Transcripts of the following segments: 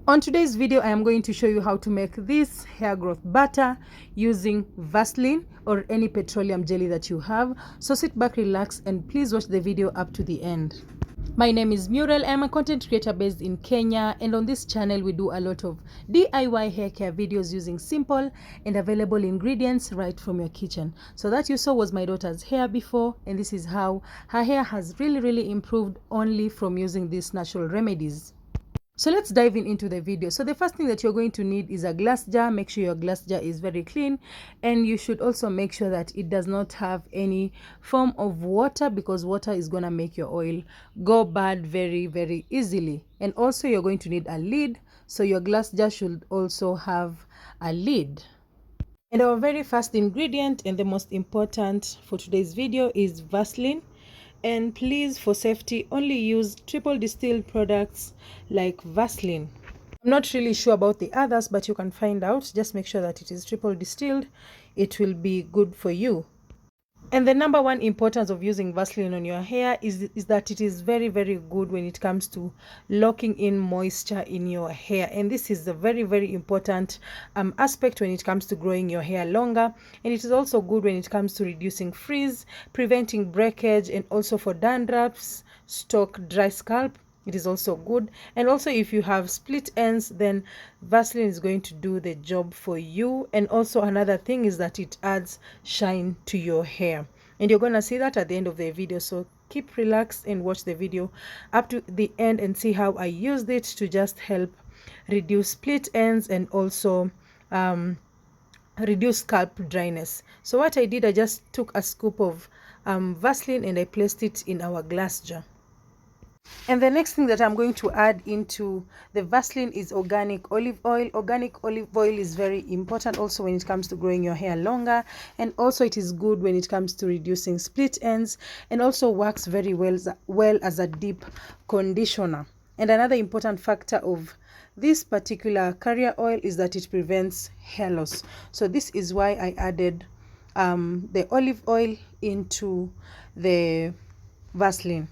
On today's video, I am going to show you how to make this hair growth butter using Vaseline or any petroleum jelly that you have. So sit back, relax, and please watch the video up to the end. My name is Muriel. I am a content creator based in Kenya, and on this channel we do a lot of DIY hair care videos using simple and available ingredients right from your kitchen. So that you saw was my daughter's hair before, and this is how her hair has really improved only from using these natural remedies. So let's dive into the video. So the first thing that you're going to need is a glass jar. Make sure your glass jar is very clean, and you should also make sure that it does not have any form of water, because water is going to make your oil go bad very easily. And also you're going to need a lid, so your glass jar should also have a lid. And our very first ingredient, and the most important for today's video, is Vaseline. And please, for safety, only use triple distilled products like Vaseline. I'm not really sure about the others, but you can find out. Just make sure that it is triple distilled. It will be good for you. And the number one importance of using Vaseline on your hair is that it is very good when it comes to locking in moisture in your hair. And this is a very important aspect when it comes to growing your hair longer. And it is also good when it comes to reducing frizz, preventing breakage, and also for dandruffs, stock, dry scalp. It is also good. And also if you have split ends, then Vaseline is going to do the job for you. And also another thing is that it adds shine to your hair, and you're going to see that at the end of the video. So keep relaxed and watch the video up to the end and see how I used it to just help reduce split ends and also reduce scalp dryness. So what I did, I just took a scoop of Vaseline and I placed it in our glass jar. And the next thing that I'm going to add into the Vaseline is organic olive oil. Organic olive oil is very important also when it comes to growing your hair longer, and also it is good when it comes to reducing split ends, and also works very well as a deep conditioner. And another important factor of this particular carrier oil is that it prevents hair loss. So this is why I added the olive oil into the Vaseline.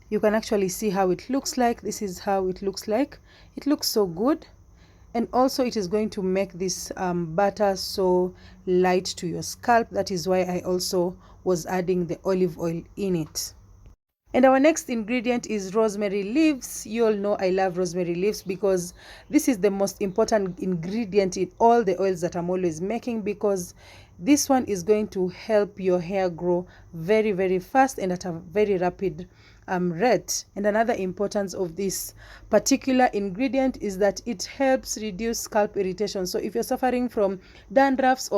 You can actually see how it looks like. This is how it looks like. It looks so good, and also it is going to make this butter so light to your scalp. That is why I also was adding the olive oil in it. And our next ingredient is rosemary leaves. You all know I love rosemary leaves because this is the most important ingredient in all the oils that I'm always making, because this one is going to help your hair grow very fast and at a very rapid rate. And another importance of this particular ingredient is that it helps reduce scalp irritation. So if you're suffering from dandruffs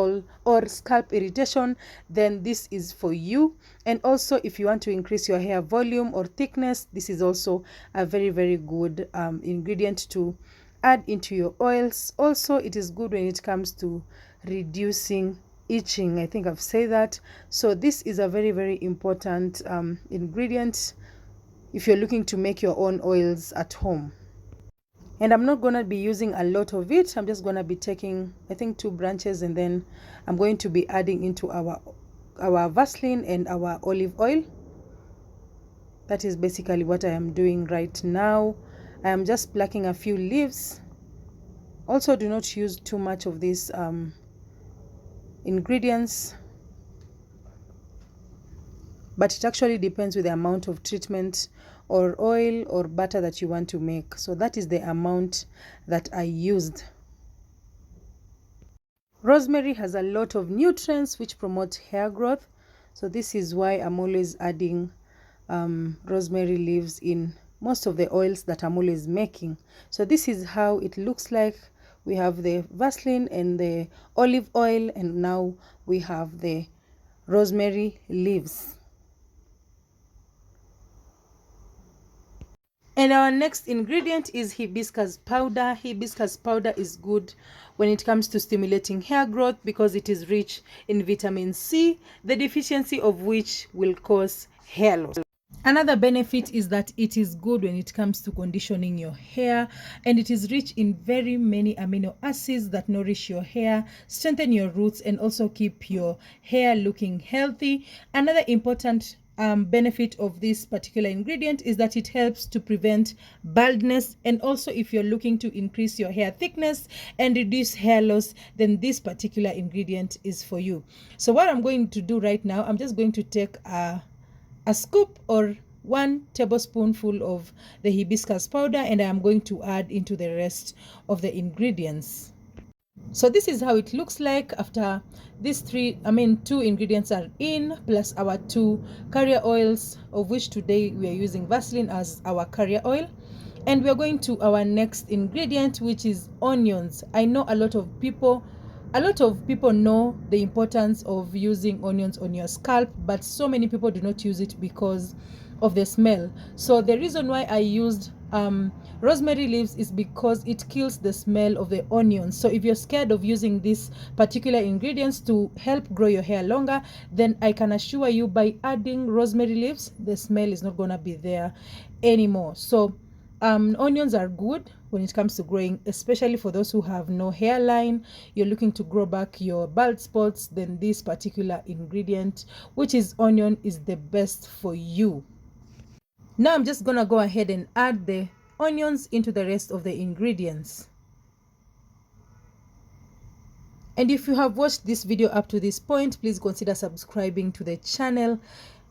or scalp irritation, then this is for you. And also if you want to increase your hair volume or thickness, this is also a very good ingredient to add into your oils. Also it is good when it comes to reducing itching. I think I've said that. So this is a very important ingredient if you're looking to make your own oils at home. And I'm not going to be using a lot of it. I'm just going to be taking, I think, 2 branches, and then I'm going to be adding into our Vaseline and our olive oil. That is basically what I am doing right now. I am just plucking a few leaves. Also, do not use too much of these ingredients, but it actually depends with the amount of treatment or oil or butter that you want to make. So that is the amount that I used. Rosemary has a lot of nutrients which promote hair growth, so this is why I'm always adding rosemary leaves in most of the oils that I'm always making. So this is how it looks like. We have the Vaseline and the olive oil, and now we have the rosemary leaves. And our next ingredient is hibiscus powder. Hibiscus powder is good when it comes to stimulating hair growth because it is rich in vitamin C, the deficiency of which will cause hair loss. Another benefit is that it is good when it comes to conditioning your hair, and it is rich in very many amino acids that nourish your hair, strengthen your roots, and also keep your hair looking healthy. Another important benefit of this particular ingredient is that it helps to prevent baldness, and also if you're looking to increase your hair thickness and reduce hair loss, then this particular ingredient is for you. So what I'm going to do right now, I'm just going to take a scoop or 1 tablespoonful of the hibiscus powder, and I am going to add into the rest of the ingredients. So this is how it looks like after these 2 ingredients are in, plus our 2 carrier oils, of which today we are using Vaseline as our carrier oil. And we are going to our next ingredient, which is onions. I know a lot of people know the importance of using onions on your scalp, but so many people do not use it because of the smell. So the reason why I used rosemary leaves is because it kills the smell of the onions. So if you're scared of using these particular ingredients to help grow your hair longer, then I can assure you, by adding rosemary leaves, the smell is not gonna be there anymore. So onions are good when it comes to growing, especially for those who have no hairline, you're looking to grow back your bald spots, then this particular ingredient, which is onion, is the best for you. Now I'm just gonna go ahead and add the onions into the rest of the ingredients. And if you have watched this video up to this point, please consider subscribing to the channel.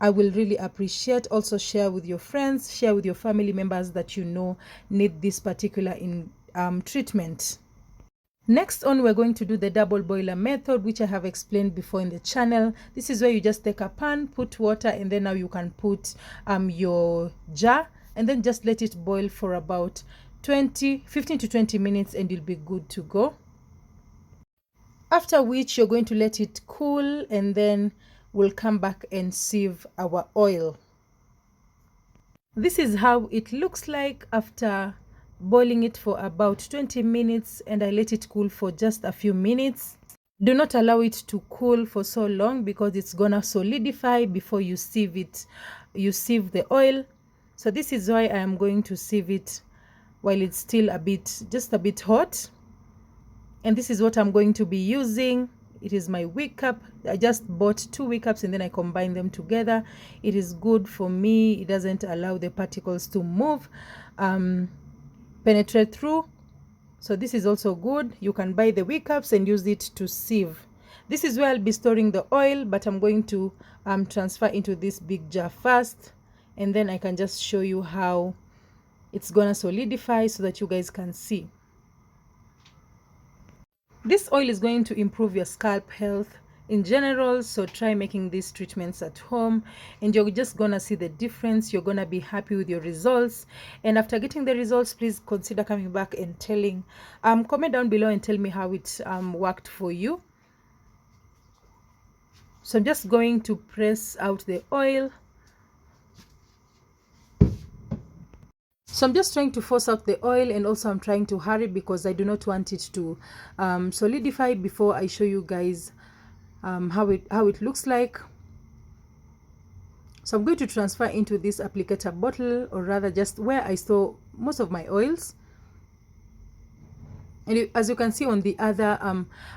I will really appreciate. Also share with your friends, share with your family members that you know need this particular treatment. Next on, we're going to do the double boiler method, which I have explained before in the channel. This is where you just take a pan, put water, and then now you can put your jar, and then just let it boil for about 15 to 20 minutes, and you'll be good to go. After which you're going to let it cool, and then we'll come back and sieve our oil. This is how it looks like after boiling it for about 20 minutes, and I let it cool for just a few minutes. Do not allow it to cool for so long because it's gonna solidify before you sieve it. You sieve the oil. So this is why I am going to sieve it while it's still just a bit hot. And this is what I'm going to be using. It is my wig cap. I just bought 2 wig caps and then I combine them together. It is good for me. It doesn't allow the particles to move, penetrate through. So this is also good. You can buy the wig caps and use it to sieve. This is where I'll be storing the oil, but I'm going to transfer into this big jar first, and then I can just show you how it's gonna solidify so that you guys can see. This oil is going to improve your scalp health in general, so try making these treatments at home and you're just gonna see the difference. You're gonna be happy with your results, and after getting the results, please consider coming back and telling comment down below and tell me how it worked for you. So I'm just going to press out the oil. So I'm just trying to force out the oil, and also I'm trying to hurry because I do not want it to solidify before I show you guys how it looks like. So I'm going to transfer into this applicator bottle, or rather just where I store most of my oils. And as you can see on the other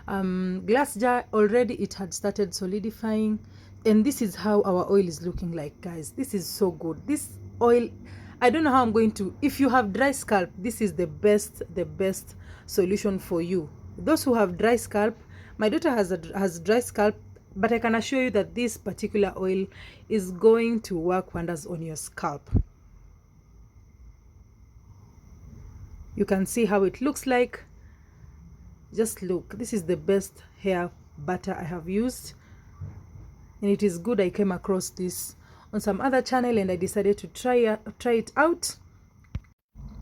glass jar, already it had started solidifying, and this is how our oil is looking like, guys. This is so good. This oil, I don't know how I'm going to, if you have dry scalp, this is the best solution for you. Those who have dry scalp, my daughter has dry scalp, but I can assure you that this particular oil is going to work wonders on your scalp. You can see how it looks like. Just look, this is the best hair butter I have used, and it is good. I came across this on some other channel and I decided to try it out.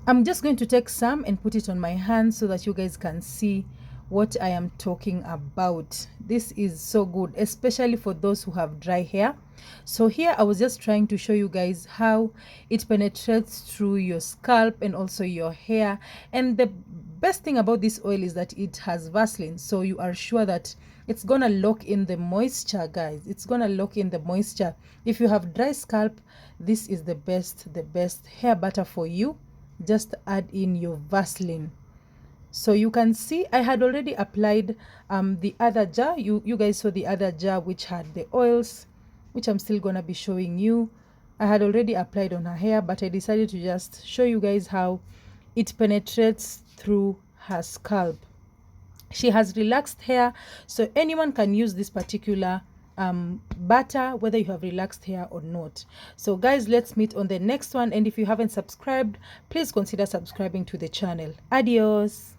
I'm just going to take some and put it on my hand so that you guys can see what I am talking about. This is so good, especially for those who have dry hair. So here I was just trying to show you guys how it penetrates through your scalp and also your hair. And the best thing about this oil is that it has Vaseline, so you are sure that it's gonna lock in the moisture, guys. It's gonna lock in the moisture. If you have dry scalp, this is the best hair butter for you. Just add in your Vaseline. So you can see I had already applied the other jar. You guys saw the other jar which had the oils, which I'm still gonna be showing you. I had already applied on her hair, but I decided to just show you guys how it penetrates through her scalp. She has relaxed hair, so anyone can use this particular butter, whether you have relaxed hair or not. So guys, let's meet on the next one, and if you haven't subscribed, please consider subscribing to the channel. Adios.